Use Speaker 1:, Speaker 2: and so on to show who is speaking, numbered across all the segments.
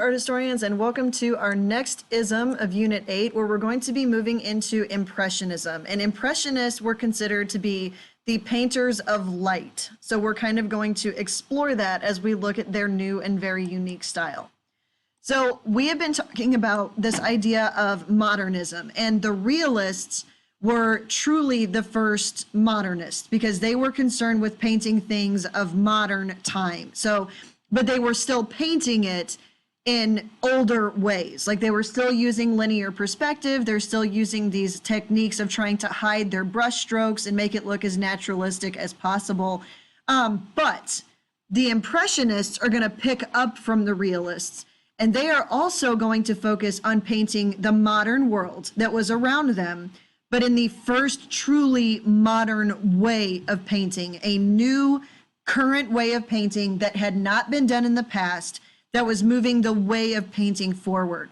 Speaker 1: art historians, and welcome to our next ism of Unit 8, where we're going to be moving into Impressionism. And Impressionists were considered to be the painters of light. So we're kind of going to explore that as we look at their new and very unique style. So we have been talking about this idea of modernism, and the realists were truly the first modernists because they were concerned with painting things of modern time. But they were still painting it in older ways. Like they were still using linear perspective. They're still using these techniques of trying to hide their brush strokes and make it look as naturalistic as possible. But the Impressionists are going to pick up from the realists, and they are also going to focus on painting the modern world that was around them, but in the first truly modern way of painting, a new current way of painting that had not been done in the past, that was moving the way of painting forward.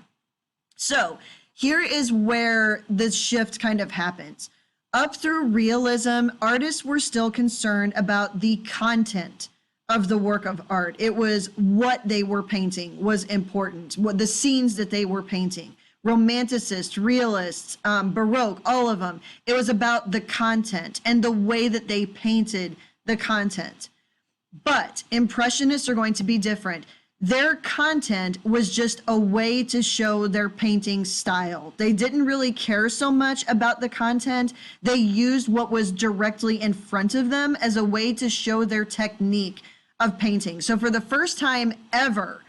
Speaker 1: So here is where this shift kind of happens. Up through realism, artists were still concerned about the content of the work of art. It was what they were painting was important, what the scenes that they were painting. Romanticists, realists, Baroque, all of them. It was about the content and the way that they painted the content. But Impressionists are going to be different. Their content was just a way to show their painting style. They didn't really care so much about the content. They used what was directly in front of them as a way to show their technique of painting. So for the first time ever,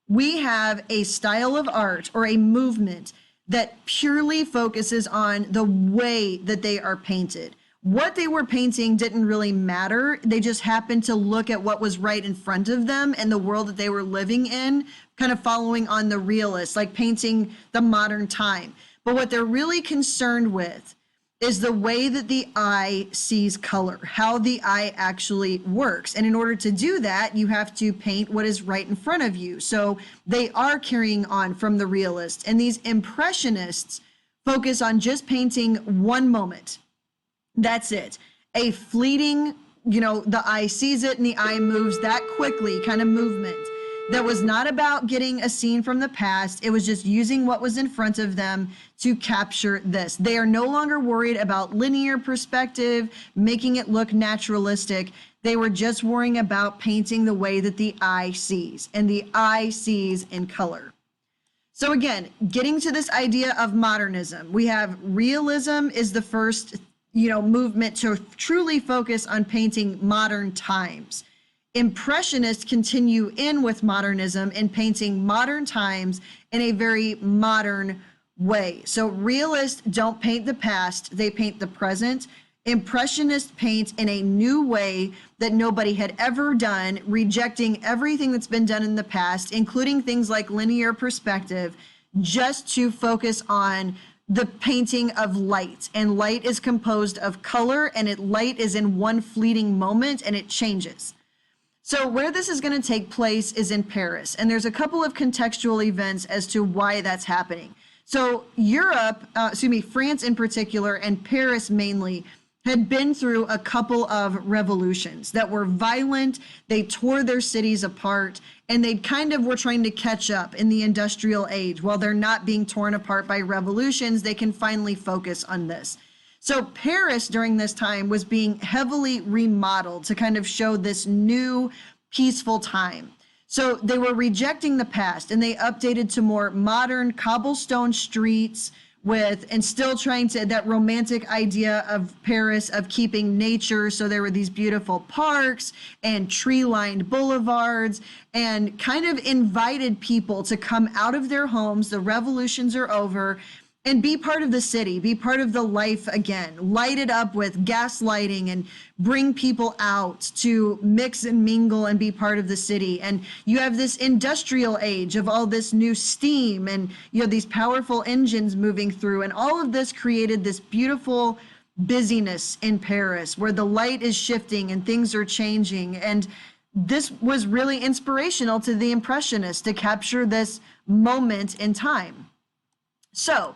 Speaker 1: we have a style of art or a movement that purely focuses on the way that they are painted. What they were painting didn't really matter. They just happened to look at what was right in front of them and the world that they were living in, kind of following on the realists, like painting the modern time. But what they're really concerned with is the way that the eye sees color, how the eye actually works. And in order to do that, you have to paint what is right in front of you. So they are carrying on from the realists. And these Impressionists focus on just painting one moment. That's it. A fleeting, the eye sees it and the eye moves that quickly kind of movement. That was not about getting a scene from the past. It was just using what was in front of them to capture this. They are no longer worried about linear perspective, making it look naturalistic. They were just worrying about painting the way that the eye sees, and the eye sees in color. So again, getting to this idea of modernism, we have realism is the first movement to truly focus on painting modern times. Impressionists continue in with modernism in painting modern times in a very modern way. So realists don't paint the past, they paint the present. Impressionists paint in a new way that nobody had ever done, rejecting everything that's been done in the past, including things like linear perspective, just to focus on the painting of light. And light is composed of color, and light is in one fleeting moment and it changes. So where this is going to take place is in Paris, and there's a couple of contextual events as to why that's happening. So France in particular, and Paris mainly, had been through a couple of revolutions that were violent. They tore their cities apart, and they kind of were trying to catch up in the industrial age. While they're not being torn apart by revolutions, they can finally focus on this. So Paris during this time was being heavily remodeled to kind of show this new peaceful time. So they were rejecting the past, and they updated to more modern cobblestone streets and still trying to, that romantic idea of Paris of keeping nature. So there were these beautiful parks and tree-lined boulevards, and kind of invited people to come out of their homes. The revolutions are over, and be part of the city, be part of the life again, light it up with gaslighting and bring people out to mix and mingle and be part of the city. And you have this industrial age of all this new steam and these powerful engines moving through, and all of this created this beautiful busyness in Paris where the light is shifting and things are changing. And this was really inspirational to the Impressionists to capture this moment in time. So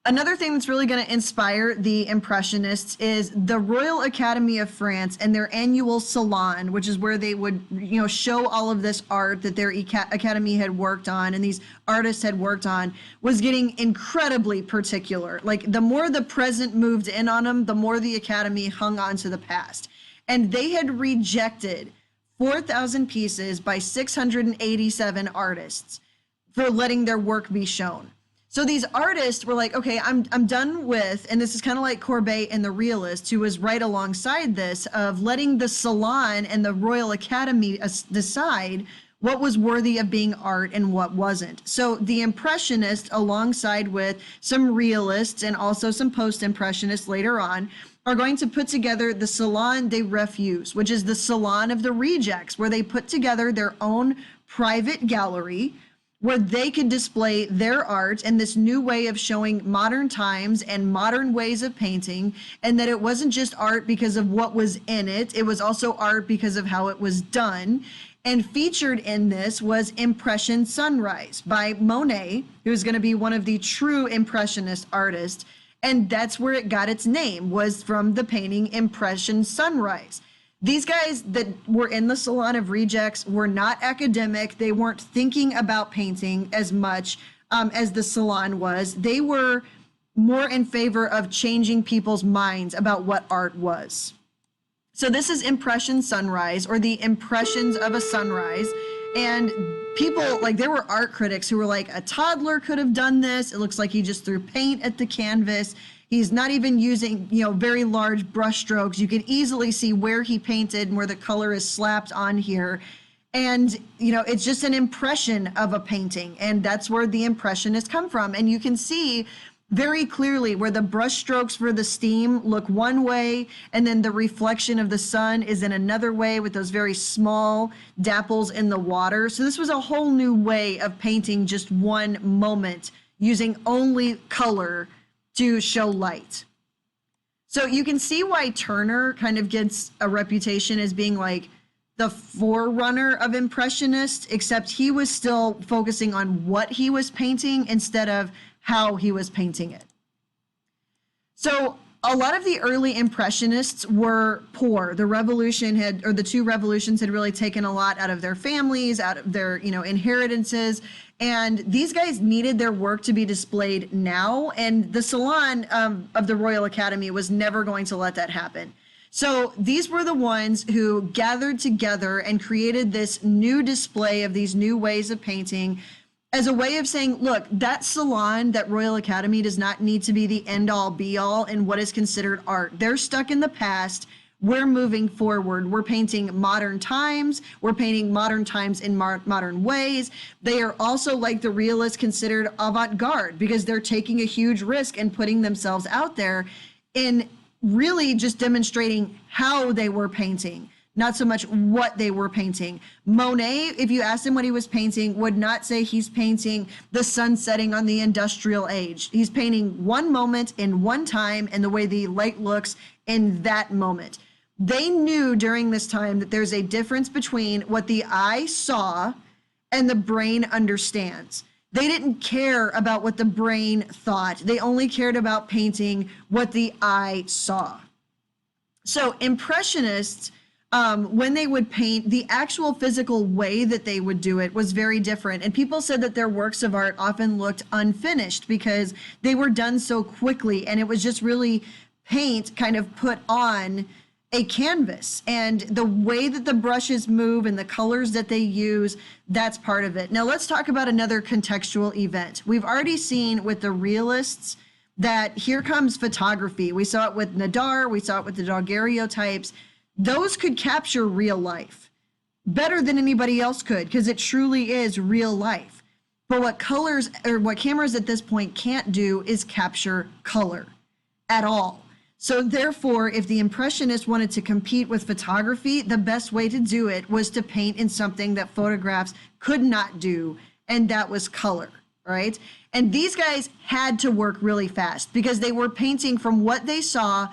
Speaker 1: Another thing that's really going to inspire the Impressionists is the Royal Academy of France and their annual salon, which is where they would, show all of this art that their academy had worked on and these artists had worked on, was getting incredibly particular. Like, the more the present moved in on them, the more the academy hung on to the past. And they had rejected 4,000 pieces by 687 artists for letting their work be shown. So these artists were like, okay, I'm done with, and this is kind of like Courbet and the Realists, who was right alongside this, of letting the Salon and the Royal Academy decide what was worthy of being art and what wasn't. So the Impressionists, alongside with some Realists and also some Post-Impressionists later on, are going to put together the Salon des Refus, which is the Salon of the Rejects, where they put together their own private gallery where they could display their art and this new way of showing modern times and modern ways of painting, and that it wasn't just art because of what was in it, it was also art because of how it was done. And featured in this was Impression Sunrise by Monet, who's going to be one of the true Impressionist artists, and that's where it got its name, was from the painting Impression Sunrise. These guys that were in the Salon of Rejects were not academic. They weren't thinking about painting as much as the Salon was. They were more in favor of changing people's minds about what art was. So this is Impression Sunrise, or the Impressions of a Sunrise. And people, like, there were art critics who were like, a toddler could have done this. It looks like he just threw paint at the canvas. He's not even using, very large brush strokes. You can easily see where he painted and where the color is slapped on here. And, it's just an impression of a painting. And that's where the Impressionists come from. And you can see very clearly where the brush strokes for the steam look one way, and then the reflection of the sun is in another way with those very small dapples in the water. So this was a whole new way of painting just one moment using only color to show light. So you can see why Turner kind of gets a reputation as being like the forerunner of Impressionist, except he was still focusing on what he was painting instead of how he was painting it. So a lot of the early Impressionists were poor. The two revolutions had really taken a lot out of their families, out of their, inheritances. And these guys needed their work to be displayed now. And the Salon of the Royal Academy was never going to let that happen. So these were the ones who gathered together and created this new display of these new ways of painting as a way of saying, look, that Salon, that Royal Academy, does not need to be the end all be all in what is considered art. They're stuck in the past. We're moving forward. We're painting modern times. We're painting modern times in modern ways. They are also, like the Realists, considered avant-garde because they're taking a huge risk and putting themselves out there in really just demonstrating how they were painting, not so much what they were painting. Monet, if you asked him what he was painting, would not say he's painting the sun setting on the industrial age. He's painting one moment in one time and the way the light looks in that moment. They knew during this time that there's a difference between what the eye saw and the brain understands. They didn't care about what the brain thought. They only cared about painting what the eye saw. So Impressionists, when they would paint, the actual physical way that they would do it was very different. And people said that their works of art often looked unfinished because they were done so quickly. And it was just really paint kind of put on a canvas, and the way that the brushes move and the colors that they use, that's part of it. Now let's talk about another contextual event. We've already seen with the Realists that here comes photography. We saw it with Nadar, we saw it with the daguerreotypes. Those could capture real life better than anybody else could because it truly is real life. But what cameras at this point can't do is capture color at all. So therefore, if the Impressionists wanted to compete with photography, the best way to do it was to paint in something that photographs could not do, and that was color, right? And these guys had to work really fast because they were painting from what they saw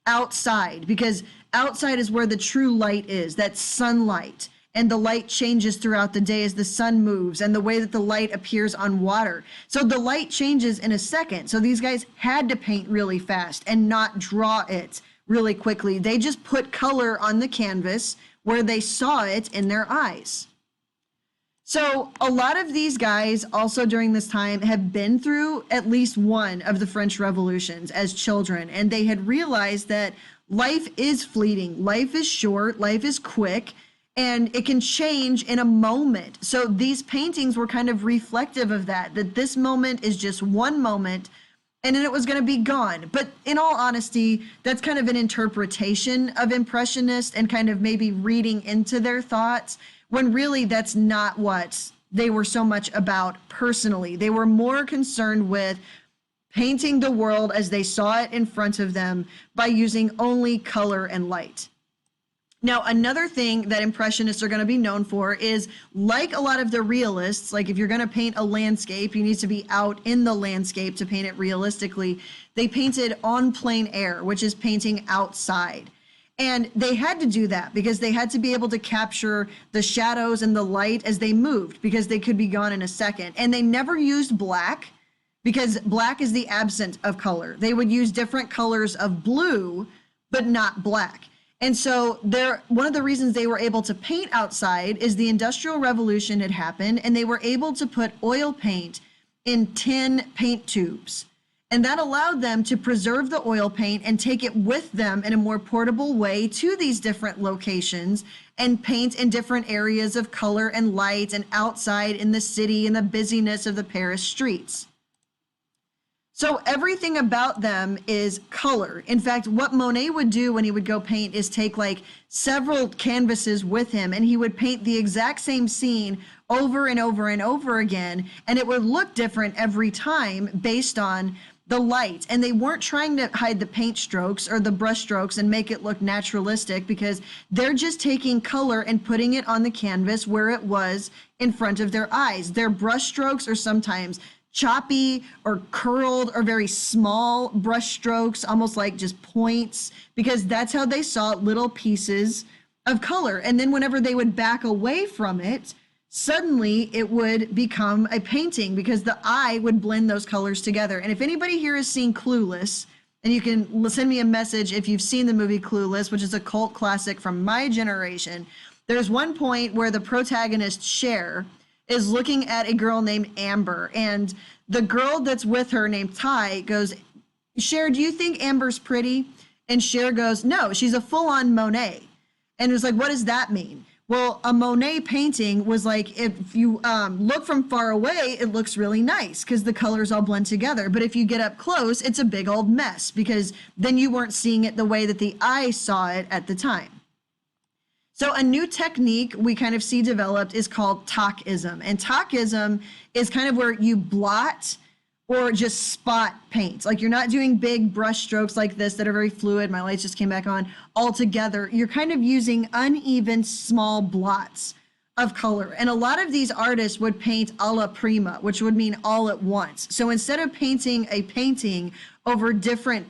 Speaker 1: outside, because outside is where the true light is, that sunlight. and the light changes throughout the day as the sun moves, and the way that the light appears on water. So the light changes in a second. So these guys had to paint really fast and not draw it really quickly. They just put color on the canvas where they saw it in their eyes. So a lot of these guys also during this time have been through at least one of the French revolutions as children, and they had realized that life is fleeting, life is short, life is quick, and it can change in a moment. So these paintings were kind of reflective of that this moment is just one moment and then it was going to be gone. But in all honesty, that's kind of an interpretation of Impressionists and kind of maybe reading into their thoughts, when really that's not what they were so much about personally. They were more concerned with painting the world as they saw it in front of them by using only color and light. Now, another thing that Impressionists are going to be known for is, like a lot of the realists, like if you're going to paint a landscape, you need to be out in the landscape to paint it realistically. They painted en plein air, which is painting outside. And they had to do that because they had to be able to capture the shadows and the light as they moved, because they could be gone in a second. And they never used black, because black is the absence of color. They would use different colors of blue, but not black. And so one of the reasons they were able to paint outside is the Industrial Revolution had happened, and they were able to put oil paint in tin paint tubes. And that allowed them to preserve the oil paint and take it with them in a more portable way to these different locations and paint in different areas of color and light and outside in the city and the busyness of the Paris streets. So everything about them is color. In fact, what Monet would do when he would go paint is take like several canvases with him, and he would paint the exact same scene over and over and over again, and it would look different every time based on the light. And they weren't trying to hide the paint strokes or the brush strokes and make it look naturalistic, because they're just taking color and putting it on the canvas where it was in front of their eyes. Their brush strokes are sometimes choppy or curled or very small brush strokes, almost like just points, because that's how they saw little pieces of color. And then whenever they would back away from it, suddenly it would become a painting, because the eye would blend those colors together. And if anybody here has seen Clueless, and you can send me a message if you've seen the movie Clueless, which is a cult classic from my generation, there's one point where the protagonist, Cher, is looking at a girl named Amber, and the girl that's with her named Ty goes, "Cher, do you think Amber's pretty?" And Cher goes, "No, she's a full-on Monet." And it was like, what does that mean? Well, a Monet painting was like, if you look from far away, it looks really nice because the colors all blend together. But if you get up close, it's a big old mess, because then you weren't seeing it the way that the eye saw it at the time. So a new technique we kind of see developed is called Talkism. And Talkism is kind of where you blot or just spot paint. Like, you're not doing big brush strokes like this that are very fluid. My lights just came back on all together. You're kind of using uneven, small blots of color. And a lot of these artists would paint alla prima, which would mean all at once. So instead of painting a painting over different,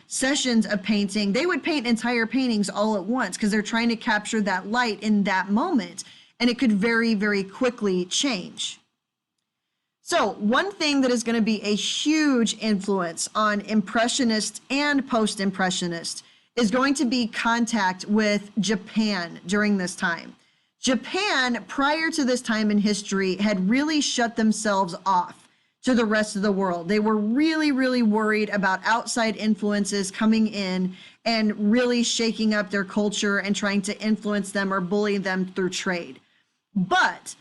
Speaker 1: sessions of painting, they would paint entire paintings all at once, because they're trying to capture that light in that moment. And it could very, very quickly change. So one thing that is going to be a huge influence on Impressionist and Post-Impressionist is going to be contact with Japan during this time. Japan, prior to this time in history, had really shut themselves off to the rest of the world. They were really, really worried about outside influences coming in and really shaking up their culture and trying to influence them or bully them through trade. But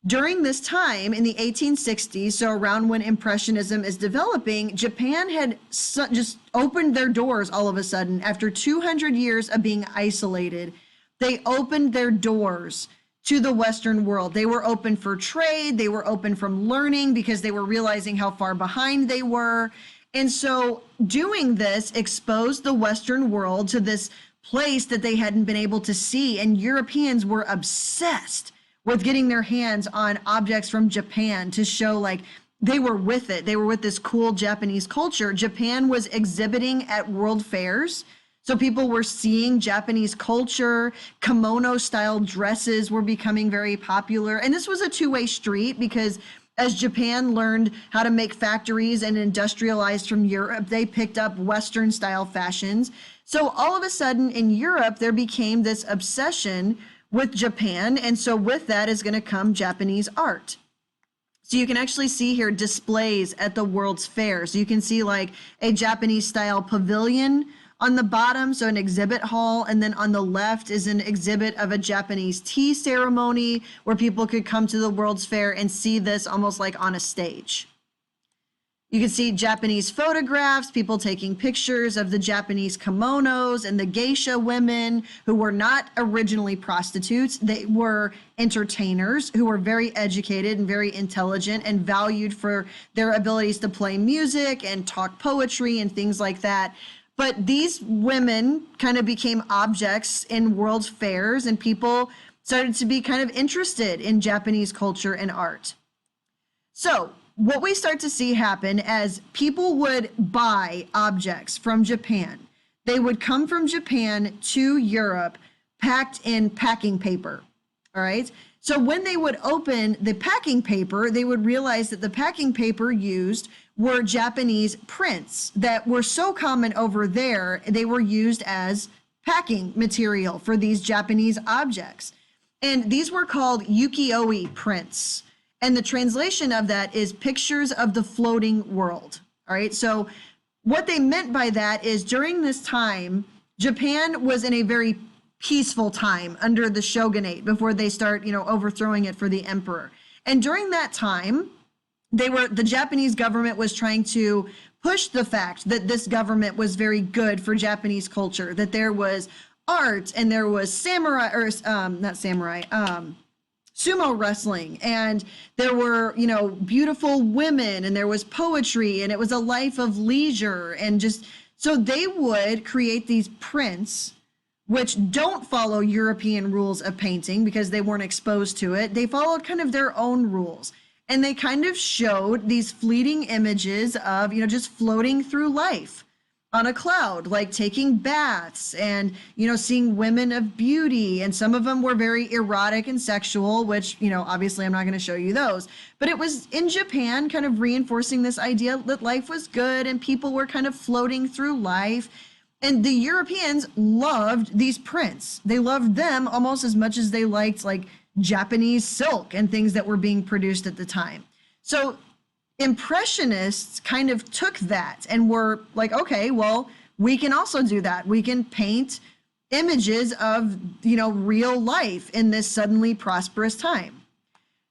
Speaker 1: during this time in the 1860s, so around when Impressionism is developing, Japan had just opened their doors all of a sudden. After 200 years of being isolated, they opened their doors to the Western world. They were open for trade. They were open from learning, because they were realizing how far behind they were. And so doing this exposed the Western world to this place that they hadn't been able to see. And Europeans were obsessed with getting their hands on objects from Japan to show like they were with it. They were with this cool Japanese culture. Japan was exhibiting at world fairs. So people were seeing Japanese culture, kimono style dresses were becoming very popular. And this was a two-way street because as Japan learned how to make factories and industrialized from Europe, they picked up Western style fashions. So all of a sudden in Europe, there became this obsession with Japan. And so with that is going to come Japanese art. So you can actually see here displays at the World's Fair. So you can see like a Japanese style pavilion on the bottom, so an exhibit hall, and then on the left is an exhibit of a Japanese tea ceremony where people could come to the World's Fair and see this almost like on a stage. You can see Japanese photographs, people taking pictures of the Japanese kimonos and the geisha women who were not originally prostitutes. They were entertainers who were very educated and very intelligent and valued for their abilities to play music and talk poetry and things like that. But these women kind of became objects in world fairs, and people started to be kind of interested in Japanese culture and art. So what we start to see happen as people would buy objects from Japan, they would come from Japan to Europe packed in packing paper. All right. So when they would open the packing paper, they would realize that the packing paper used were Japanese prints that were so common over there. They were used as packing material for these Japanese objects. And these were called Yukioi Prints. And the translation of that is pictures of the floating world. All right. So what they meant by that is during this time, Japan was in a very peaceful time under the shogunate before they start, overthrowing it for the emperor. And during that time, the Japanese government was trying to push the fact that this government was very good for Japanese culture, that there was art and there was sumo wrestling, and there were, beautiful women, and there was poetry, and it was a life of leisure. And just so they would create these prints which don't follow European rules of painting because they weren't exposed to it. They followed kind of their own rules. And they kind of showed these fleeting images of, just floating through life on a cloud, like taking baths and, seeing women of beauty. And some of them were very erotic and sexual, which, obviously I'm not going to show you those. But it was in Japan kind of reinforcing this idea that life was good and people were kind of floating through life. And the Europeans loved these prints. They loved them almost as much as they liked like Japanese silk and things that were being produced at the time. So Impressionists kind of took that and were like, okay, well, we can also do that. We can paint images of, real life in this suddenly prosperous time.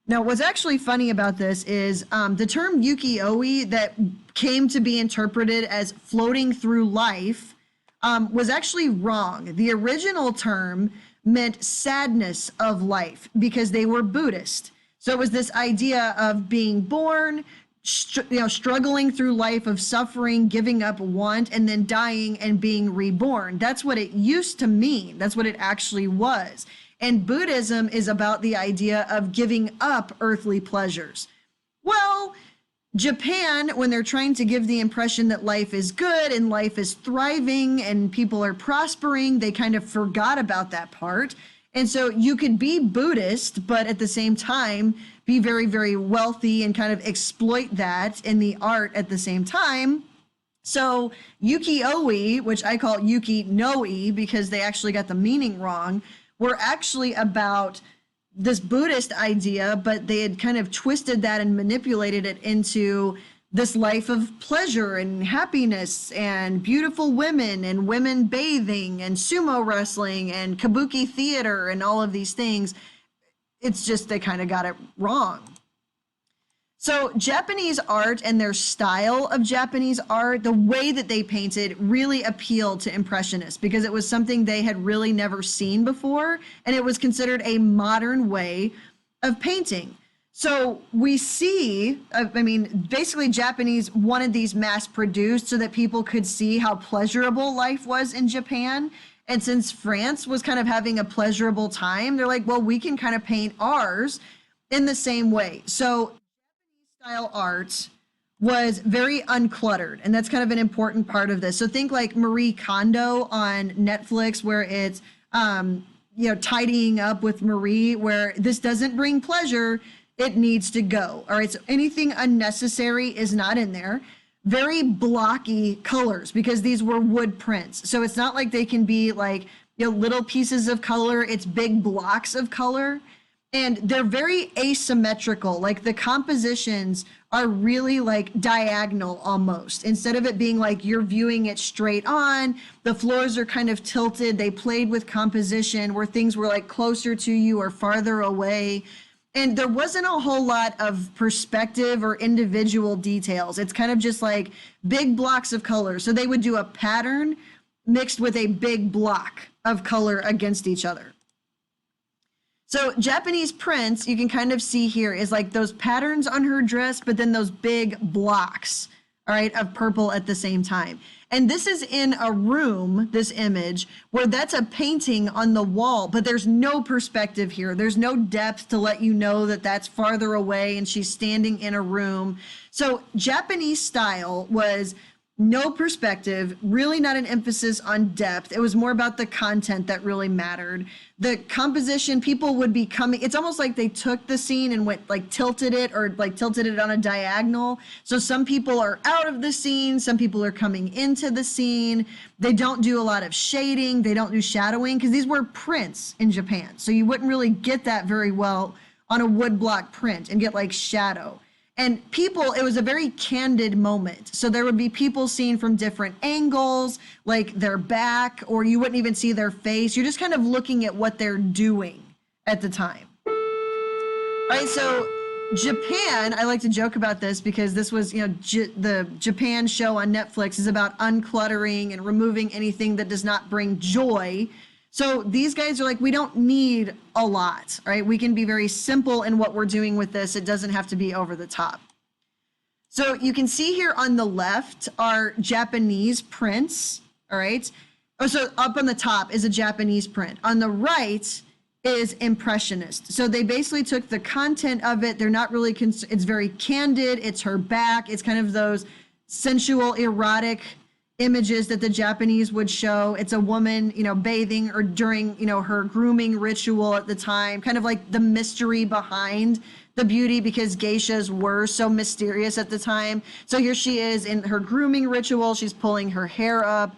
Speaker 1: Now, what's actually funny about this is the term Yukioi that came to be interpreted as floating through life was actually wrong. The original term meant sadness of life because they were Buddhist. So it was this idea of being born, struggling through life of suffering, giving up want, and then dying and being reborn. That's what it used to mean. That's what it actually was. And Buddhism is about the idea of giving up earthly pleasures. Well, Japan, when they're trying to give the impression that life is good and life is thriving and people are prospering, they kind of forgot about that part. And so you could be Buddhist, but at the same time, be very, very wealthy and kind of exploit that in the art at the same time. So Yukioi, which I call Yuki-noi because they actually got the meaning wrong, were actually about this Buddhist idea, but they had kind of twisted that and manipulated it into this life of pleasure and happiness and beautiful women and women bathing and sumo wrestling and kabuki theater and all of these things. It's just they kind of got it wrong. So Japanese art and their style of Japanese art, the way that they painted really appealed to Impressionists because it was something they had really never seen before, and it was considered a modern way of painting. So we see, basically Japanese wanted these mass produced so that people could see how pleasurable life was in Japan. And since France was kind of having a pleasurable time, they're like, well, we can kind of paint ours in the same way. So Japanese style art was very uncluttered, and that's kind of an important part of this. So think like Marie Kondo on Netflix, where it's tidying up with Marie, where this doesn't bring pleasure, it needs to go. All right, so anything unnecessary is not in there. Very blocky colors, because these were wood prints, so it's not like they can be like little pieces of color. It's big blocks of color, and they're very asymmetrical. Like the compositions are really like diagonal almost. Instead of it being like you're viewing it straight on, the floors are kind of tilted. They played with composition where things were like closer to you or farther away. And there wasn't a whole lot of perspective or individual details. It's kind of just like big blocks of color. So they would do a pattern mixed with a big block of color against each other. So Japanese prints, you can kind of see here, is like those patterns on her dress, but then those big blocks, all right, of purple at the same time. And this is in a room, this image, where that's a painting on the wall, but there's no perspective here. There's no depth to let you know that that's farther away and she's standing in a room. So Japanese style was no perspective, really not an emphasis on depth. It was more about the content that really mattered. The composition, people would be coming, it's almost like they took the scene and went like tilted it on a diagonal. So some people are out of the scene, some people are coming into the scene. They don't do a lot of shading, they don't do shadowing, because these were prints in Japan. So you wouldn't really get that very well on a woodblock print and get like shadow. And people, it was a very candid moment. So there would be people seen from different angles, like their back, or you wouldn't even see their face. You're just kind of looking at what they're doing at the time. All right, so Japan, I like to joke about this because this was, the Japan show on Netflix is about uncluttering and removing anything that does not bring joy. So these guys are like, we don't need a lot, right? We can be very simple in what we're doing with this. It doesn't have to be over the top. So you can see here on the left are Japanese prints, all right? Oh, so up on the top is a Japanese print. On the right is Impressionist. So they basically took the content of it. They're not really, it's very candid. It's her back. It's kind of those sensual, erotic images that the Japanese would show. It's a woman, bathing or during, her grooming ritual at the time, kind of like the mystery behind the beauty, because geishas were so mysterious at the time. So here she is in her grooming ritual. She's pulling her hair up.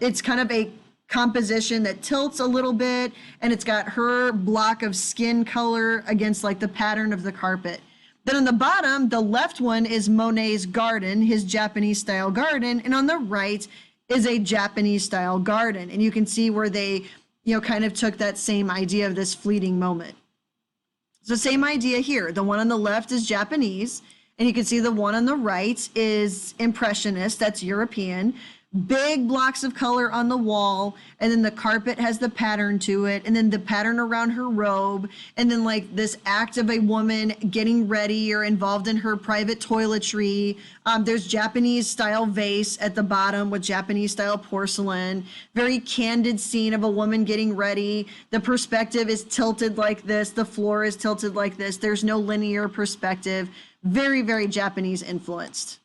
Speaker 1: It's kind of a composition that tilts a little bit, and it's got her block of skin color against like the pattern of the carpet. Then on the bottom, the left one is Monet's garden, his Japanese style garden. And on the right is a Japanese style garden. And you can see where they, kind of took that same idea of this fleeting moment. So same idea here. The one on the left is Japanese. And you can see the one on the right is Impressionist, that's European. Big blocks of color on the wall, and then the carpet has the pattern to it, and then the pattern around her robe, and then like this act of a woman getting ready or involved in her private toiletry. There's Japanese style vase at the bottom with Japanese style porcelain. Very candid scene of a woman getting ready. The perspective is tilted like this. The floor is tilted like this. There's no linear perspective. Very, very Japanese influenced.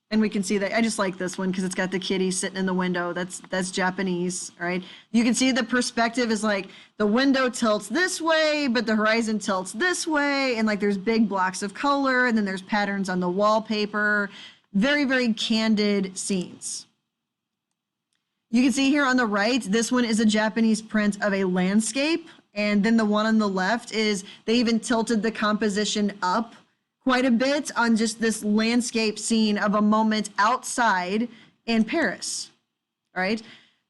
Speaker 1: And we can see that, I just like this one because it's got the kitty sitting in the window. That's Japanese, all right? You can see the perspective is like the window tilts this way, but the horizon tilts this way. And like there's big blocks of color, and then there's patterns on the wallpaper. Very, very candid scenes. You can see here on the right, this one is a Japanese print of a landscape. And then the one on the left is, they even tilted the composition up quite a bit on just this landscape scene of a moment outside in Paris, all right?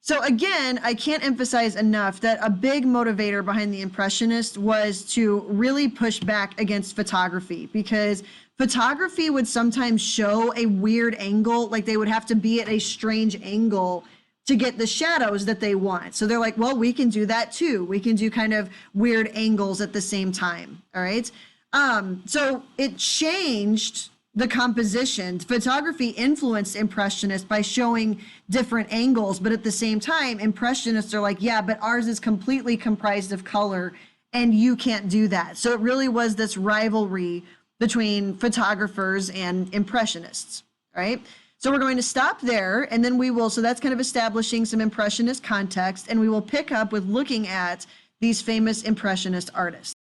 Speaker 1: So again, I can't emphasize enough that a big motivator behind the Impressionists was to really push back against photography, because photography would sometimes show a weird angle, like they would have to be at a strange angle to get the shadows that they want. So they're like, well, we can do that too. We can do kind of weird angles at the same time, all right? So it changed the composition. Photography influenced Impressionists by showing different angles, but at the same time, Impressionists are like, yeah, but ours is completely comprised of color and you can't do that. So it really was this rivalry between photographers and impressionists, right? So we're going to stop there, and then we will, so that's kind of establishing some impressionist context, and we will pick up with looking at these famous impressionist artists.